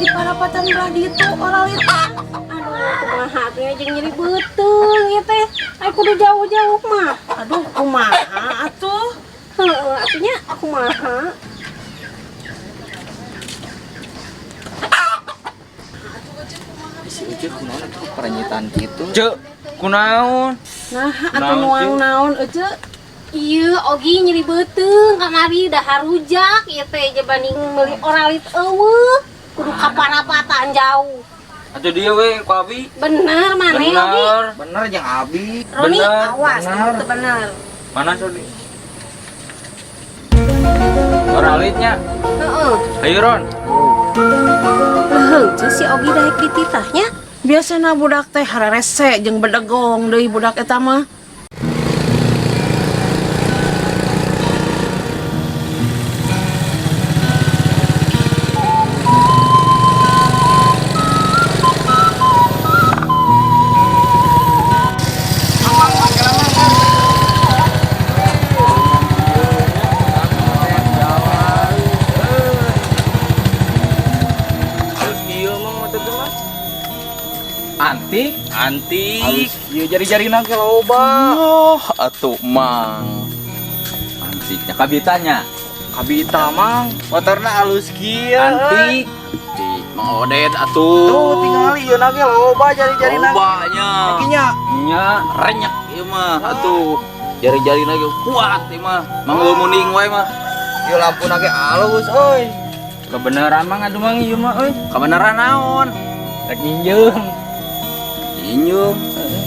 di parapatan belah ditu orang itu. Aduh, kumaha atuh jeung nyeri beuteung ieu teh. Ai kudu jauh-jauh mah. Aduh, kumaha atuh? Heeh, atunya kumaha? Si Ucil kunaon atuh perenyitan kitu. Cek, kunaon? Nah, atuh nuang-naon euceu. Ieu ogi nyeri beuteung kamari dahar rujak ieu teh jabanding meuli oralit eueuh. Kudu kaparapatan jauh. Atuh dia we ku abi. Bener maneh ogi. Bener jeung Abi. Roni, Bener, awas, bener. itu bener. Mana Sodi? Oralitnya. Heeh. Ayo Ron. Heuh, si Ogi daek dititahnya. Biasana budak teh hararese jeung bedegong deui budak eta mah. Terus kieu mah motor teh mah. Antik. Antik. Ieu jari-jarina ge loba. Oh, atuh mang. Antiknya kabitanya. Kabita mang, motorna alus kieu. Antik. Di Mang Oded atuh. Tuh tinggal ieu na ge loba jari-jarina. Lobanya. Kinya. Nya renyek ieu mah atuh. Jari-jarina ge kuat ieu mah. Mangga muning wae mah. Ieu lampuna ge alus euy. Kebenaran mah ngadu mang ieu mah euy. Kebenaran naon? Rek nyinjeung. Nyinjeung.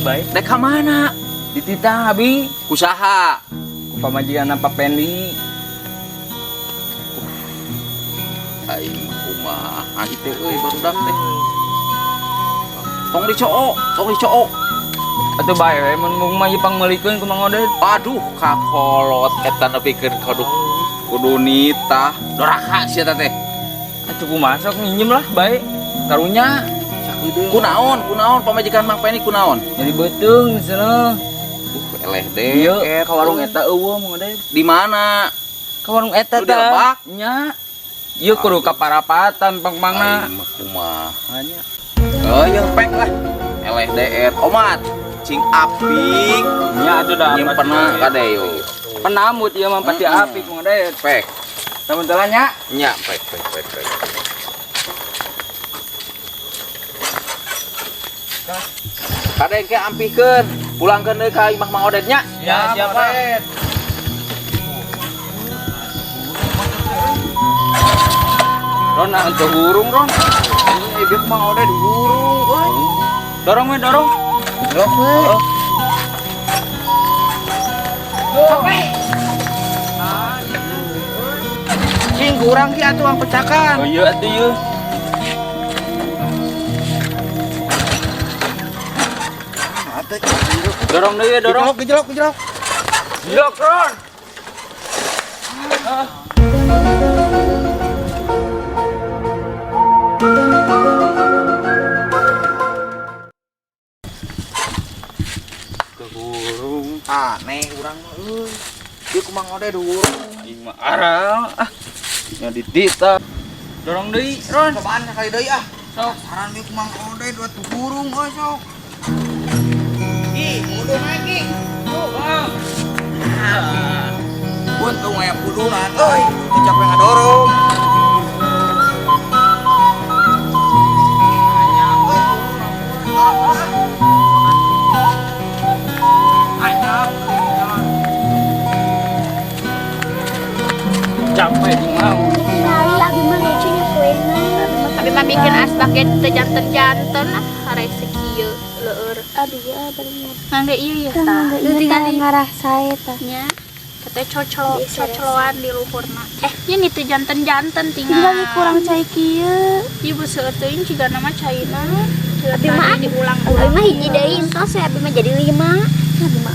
Baik. Rek ka mana? Dititah abi. Kusaha? Ku pamajikan Pak Pendi. Aing kumaha kitu euy barudak teh. Tong dicoo. Atuh bae we mun mah ieu pangmeulikeun ku Mang Oded. Aduh, kakolot eta nepikeun kudu nitah. Doraka sia teh. Atuh kumaha sok minjem lah bae. Karunya Kunaon pamajikan Mang Peni kunaon? jadi beuteung cenah. Eleh deh. Ieu ka warung eta eueuh Mang Oded. Di mana? Ka warung eta Lu di Lebak? nya. Ieu kudu kaparapatan pangmangna. Aing mah kumaha Nya. Yeuh pek lah. Eleh DR omat. Cing apik. Nya atuh da Nyimpenna kadeu. penamut ieu mah pasti apik Mang Oded. Pek. Tamun-tamun nya. Nya pek. Kadeng ke ampikeun, pulangkeun deui ka imah Mang Oded nya. Ya, siapa? Ron atuh hurung Ron. Ini ieu Mang Oded burung euy. Dorong we dorong. Yok we. Cing kurang ki atuh ang pecakan. Oh iya atuh ieu. Dorong deui dorong. Gejelok. Yok Ron. Burung aneh urang mah euy. Ieu ku Mang Oded burung. Aing mah arang nya ditita. Dorong deui Ron. Cobaan kali deui ah. Sok. Saran ieu ku Mang Oded atuh burung euy sok. Ih, mundur naik ki. Tuh, Bang. Buntung aya pudunan euy. Capek ngadorong. Capek jeung mau. Nali abi mah lucunya kuena. Abi mah bikin asbaknya teu janten-janten ah rese kieu leueur. Aduh ya bener. Mangga ieu ya Kan tah. mangga Teu ieu tinggal tah di ngarasa eta. nya. Katanya cocoloan di luhurna. Ini teu janten-janten Tinggal tinggal. ge kurang cai kieu. Ibu seueur teuing ciga nama caina. Abi mah diulang-ulang. Abi mah hiji deui entos ya abi mah jadi 5.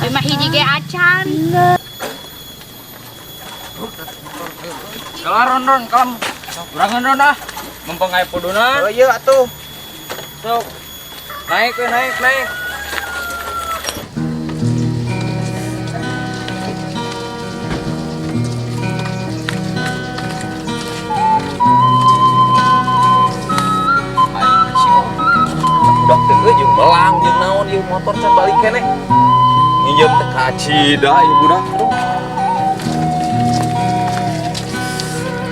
Abi mah hiji ge acan. Kalah Ron kalam. Urangan Ron ah. Mumpung aya pudunan. Oh iya atuh. Sok. Naik we naik. belang jeung naon ieu motor can balik keneh. Nginjem teh ka Cida ieu budak.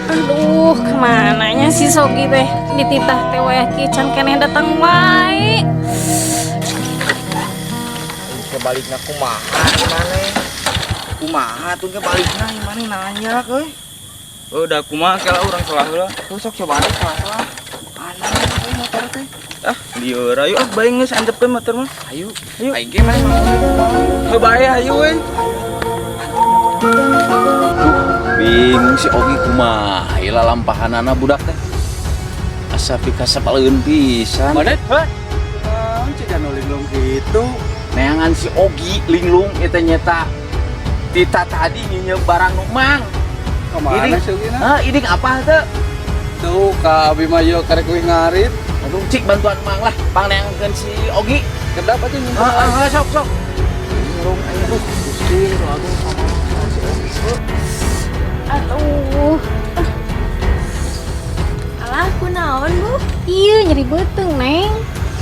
Aduh, kemananya si Sogi teh? Dititah teh weh kican keneh datang wae. Kebalikna kumaha maneh? Kumaha tuh kebalikna maneh nanya euy. Udah kumaha kala urang salah heula. Tuh sok coba deh salah. Aneh euy motor teh. Ah, lieur ayo bae geus antepkeun motor mah. Ayo, Ayo. aing ge maneh mau. Heuh bae hayu we. Bingung si Ogi kumaha ieu lampahanana budak teh. Asa pikasa paleun pisan. Madet, heuh. Naon cida nu linglung kitu? Neangan si Ogi linglung eta nyeta. Tita tadi nginjem barang nu mang. Kemana sih Gina? Ini apa tuh? Tuh ka abi mah yeuh karek we ngarit. Aduh cik bantuan mang lah, pangneangkeun si Ogi. Kedap aja nyimpen. Sok. Linglung aya tuh. Gusti, aduh sama si Ogi. Aduh. Alah, kunaon, Bu? Iya nyeri beuteung, Neng.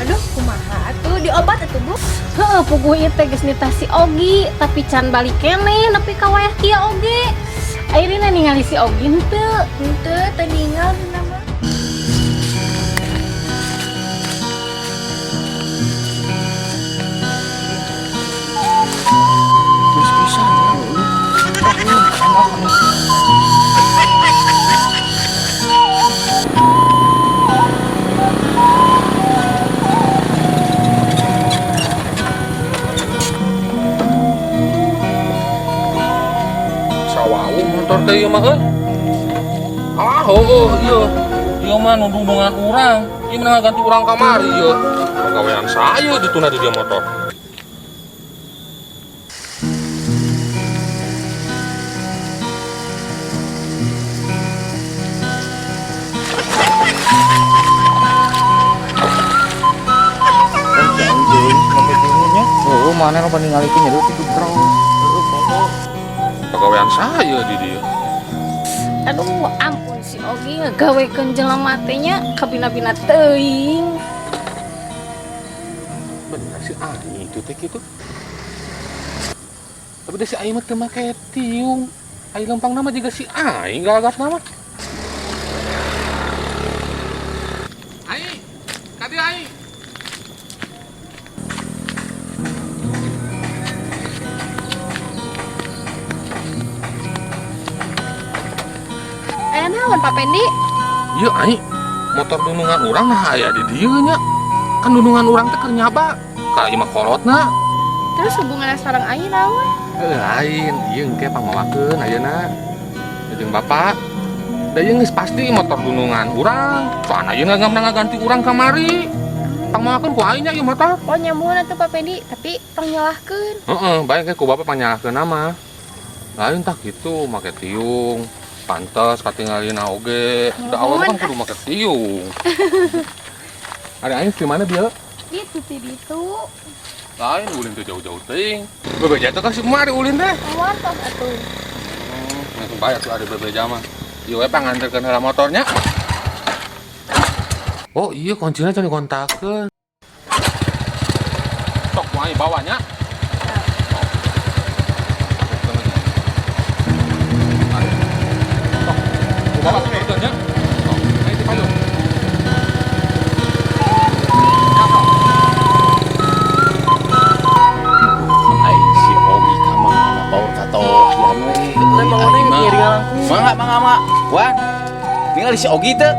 Aduh, kumaha atuh diobat atuh, Bu? Heeh, puguh ieu teh geus nitah si Ogi, tapi can balik keneh nepi ka wayah kieu oge. Ayeuna ningali si Ogi henteu. Henteu teu ninggal nama. Terus pisan. Sawawu motor teh ieu mah euy. Ah, heueuh ieu. Ieu mah nundungan urang. Ieu mah ganti urang kamari ieu. Pagawean saya dituna di dia motor. Oh, mana lo paningalikeun nya itu terus. Pagawean saya di dia. Aduh, ampun si Ogi ngagawekeun jelema teh nya kabina-bina teuing. Bener si Aing itu teh kitu. Tapi da si Aing mah teu make tiung. Aing gampang nama juga si Aing galagas nama. Aing, kadi Aing. Aya naon Pak Pendi? Iya Aing, motor dunungan urang nah aya di dieu nya. Kan dunungan urang teh keur nyaba. Ka ieu mah kolotna. Terus hubunganna sareng Aing naon? Lain, ieu engke pangmawakeun ayeuna. Jeung bapak. Da ieu geus pasti motor dunungan urang. Soalna ieu nggak ngaganti urang kamari. Pangmawakeun ku aing nya ieu motor. Oh nyambungan atuh Pak Pendi, tapi tong nyalahkeun. Heeh, bae ke ku bapak panyalahkeun nama. Lain tah kitu make tiung. Pantes katinggalina oge. Da awal kan kudu make tiung. Ada aing di mana dia? Gitu ti ditu. Lain ulin teh jauh-jauh teuing. Bebeja teh kasih kemari ulin teh. Keluar tos atuh. Langsung bayar tuh ada bebeja mah. Ieu we panganterkeun heula motornya. Oh iya kuncinya can dikontakeun. Sok wae bawanya. Bawa tuh motornya. Ayo dipayung. Aing si Ogi ka mana baur katohian we. Aing mah. Mangga mak. Wan. Ningali si Ogi teh.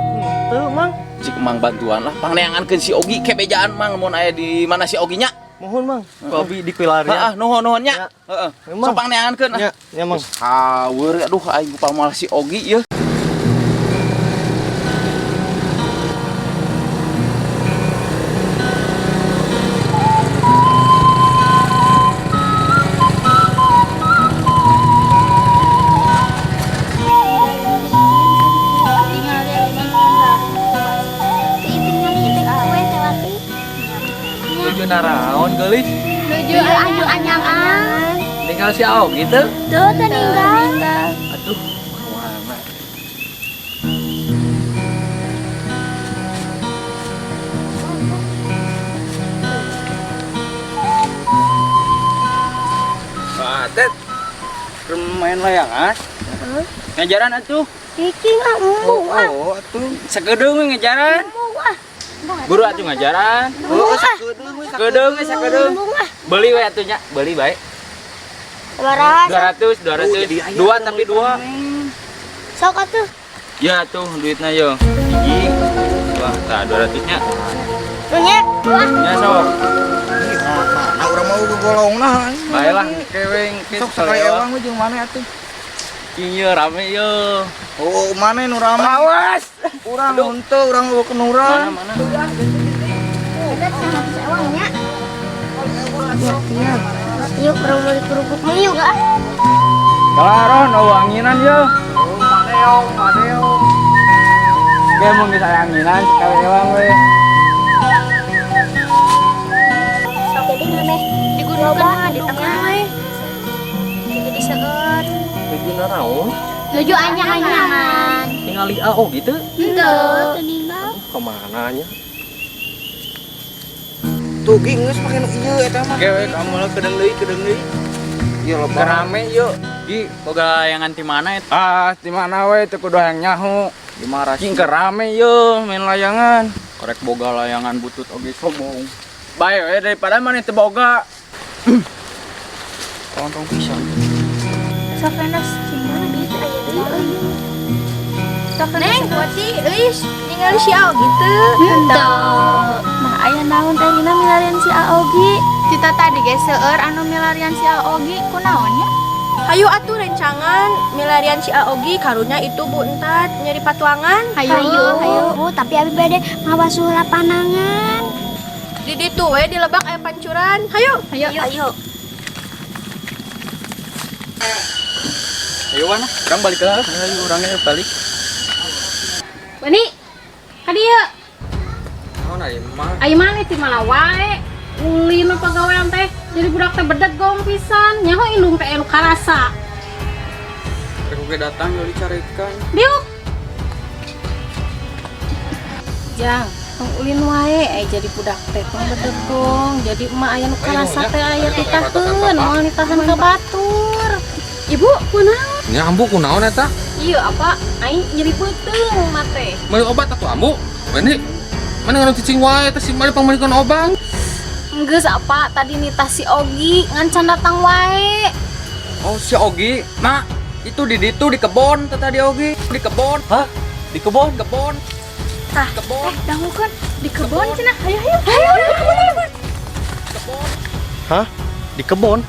Tuh, Mang. Cik mang bantuan lah pangneangankeun si Ogi kebejaan mang mun aya di mana si Ogi nya. Mohon, Mang. Kopi di pilarnya. Heeh, nuhun nya. Ya. Heeh. Emang. Sok pangneangankeun. Ya, Mang. Hawer aduh aing upah malah si Ogi ieu. Tujuh naraon geulis. Nuju aju anyangan. Tinggal si Aog gitu. Tuh, teu ninggal. Aduh, kemana? Tet. Main layangan. Ngajaran atuh. Iki nggak mau. Atuh. Sakedeung we ngajaran. Buru atuh ngajaran. Sakedeung. Beli we atuh nya, beli bae. 200. Dua tapi dua. Sok atuh. Ya tuh duitnya yo. Hiji. Wah, tah 200-nya. Nya. Ya sok. Mana urang mau golong nah. Baiklah keweng Sok sakayewang we jeung mana atuh? Iya rame yo. Oh, mana nu rame? Awas. Urang henteu, urang eueuh kenurang. Mana? Yuk, orang beli kerupuk mie yuk ah. Kalaron wanginan yo. Madeo. Kayak mau bisa anginan sekali ewang we. Jadi ngameh di gunung mah di tengah we. Jadi seueur. Begina naon? Nuju anyang-anyangan. Tinggal AO gitu. Henteu teninggal. Kemana nya? Tuh ging geus make nu ieu eta mah. Oke we kamu lah kedeng deui. Ieu loba. Rame yo. Di boga layangan ti mana eta? Di mana we teu kudu hayang nyaho. Di Marasi rame yo main layangan. Korek boga layangan butut oge sombong. Bae we daripada mana teu boga. Tong pisan. Sakenas cimana bisa aya deui. Sakenas buat si euis ningali si Aogi teu. Henteu. Mah aya naon teh dina milarian si Aogi? Cita tadi ge seueur anu milarian si Aogi kunaonnya? Hayu atuh rencangan milarian si Aogi karunya itu Bu Entat nyeri patuangan. Hayu. Bu, tapi abi bade ngawasuh lapanangan. Di ditu we di Lebak aya pancuran. Hayu. Ayo. Ayo wana, urang balik lah. Ayo urangnya balik. Bani, ka dieu. Naon aya mah? Aya mana ti mana wae. Ulin pagawean teh jadi budak teh bedet gong pisan. Nyaho indung teh elu karasa. Rek oge datang yo dicarekan. Diuk. Jang, tong ulin wae jadi budak teh tong bedet gong. Jadi emak aya nu karasa teh aya titaheun, moal ditahan ka batur. Ibu, kunaon? Nya ambu kunaon eta? Iya apa? Aing nyeri peuteung mah teh. Meuli obat atuh ambu. Ini mana nganu cicing wae teh si mari pangmalikeun obat. Geus apa tadi nita si Ogi ngancan datang wae. Oh si Ogi, nah itu di ditu di kebon tadi Ogi di kebon. Hah? Di kebon? Tah, Kebon. dangukeun di kebon cenah. Hayu. Kebon. Hah? Di kebon?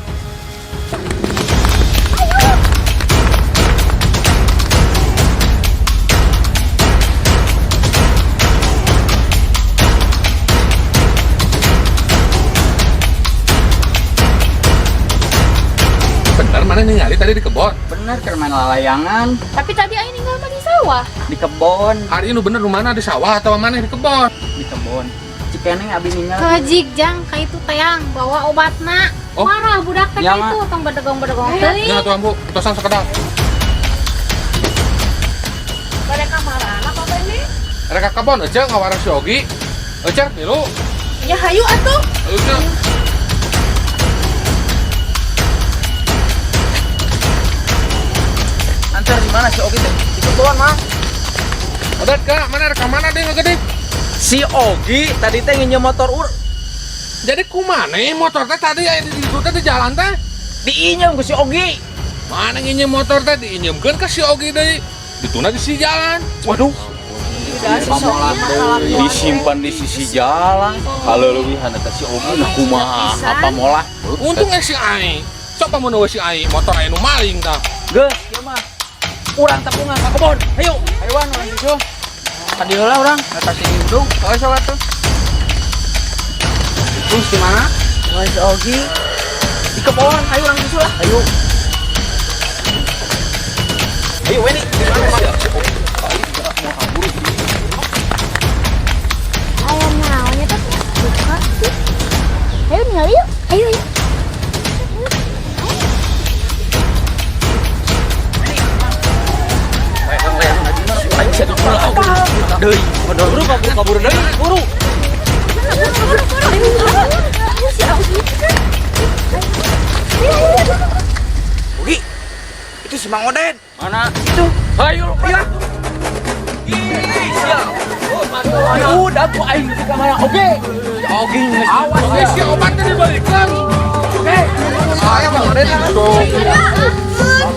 Bener mana ningali tadi di kebon? Bener keur main layangan Tapi tadi aing ninggal mah di sawah. di kebon. Hari ini bener mana di sawah atau mana di kebon? Di kebon. Cikeneng abi ninggal. Kejig jang ka itu teang bawa obatna. Oh. Marah budak teh Ya, ka itu tong bedegong-bedegong teuing. Ya tuh ambu, tosan sekedar. Bade kamarana apa ini? Reka kebon aja ngawaras si Ogi. Aja milu. Ya hayu atuh. Aja. Antar di mana si Ogi teh? Di kebon mah. Odat ka, mana reka mana deh ngegede? Si Ogi tadi teh nginjem motor Jadi kumana motor teh tadi aya di ditu teh di jalan teh? diinjem ku si Ogi. Mana nginjem motor teh diinjemkeun ka si Ogi deui. Dituna di si jalan. Waduh. Disimpan di sisi jalan. Kalau lebihan eta si Ogi nah kumaha apa molah. Untung si Ai. Sok pamun si Ai motor aya nu maling tah. Geus, ieu mah. Urang tepungan ka kebon. Hayu. Hayuan urang disu. Tadi heula urang eta si Indung. Oh sok atuh. Terus di mana? Wah, si Ogi di kebon. Hayu urang disu lah. Hayu. Ayo, Weni. Aya naonnya teh? Buka. Ayo ningali yuk. Ayo. Ayo bisa dipulau. Deui. Buru kabur deui. Buru. si Mang Oden. Mana? Itu. Ayo, ya. Udah aku aing di kamar. Oke. Oke. Awas Oke, si obatnya dibalikan. Oke. Saya Mang Oden itu.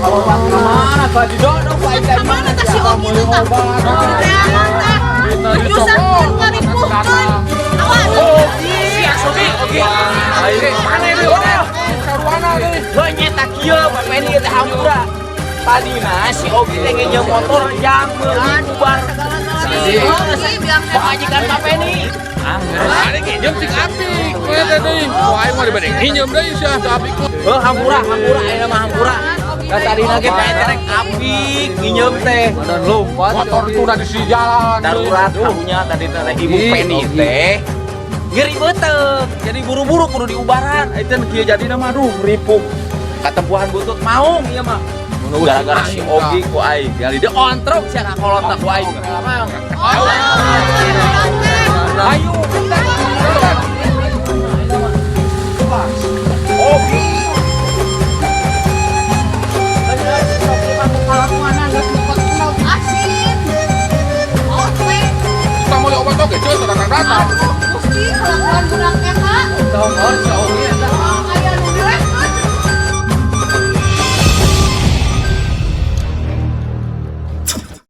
Mana Pak Didodok Pak Aing dari mana si Ogi itu tak? Nyusah ngaripuhkan. Awas. Oke. Aing mana ini orang? Saruana deh. Lo nyetak kieu Pak Peni teh hampura. Tadina si Ogi teh ngeunjau motor jam bubar. Pak ajikan Pak Peni. Ada nginjem cik apik. Kowe teh deui. Wah, aing mah dibanding nginjem deui sia teu apik. Hampura ayeuna mah hampura. Da tadina ge pae terek apik nginjem teh. Dan lompat. Motor itu udah di si jalan. Darurat karunya tadi teh Ibu Peni teh. Ngeri beuteuh. Jadi buru-buru kudu diubaran. Ayeuna kieu jadina mah aduh ripuk. Katempuhan butut maung ieu mah. Gara-gara si Ogi ku aing. Gali dia ontrok sia kakolot ku aing. Ayo. Ogi. Kita mau obat oke, cuy, datang-datang.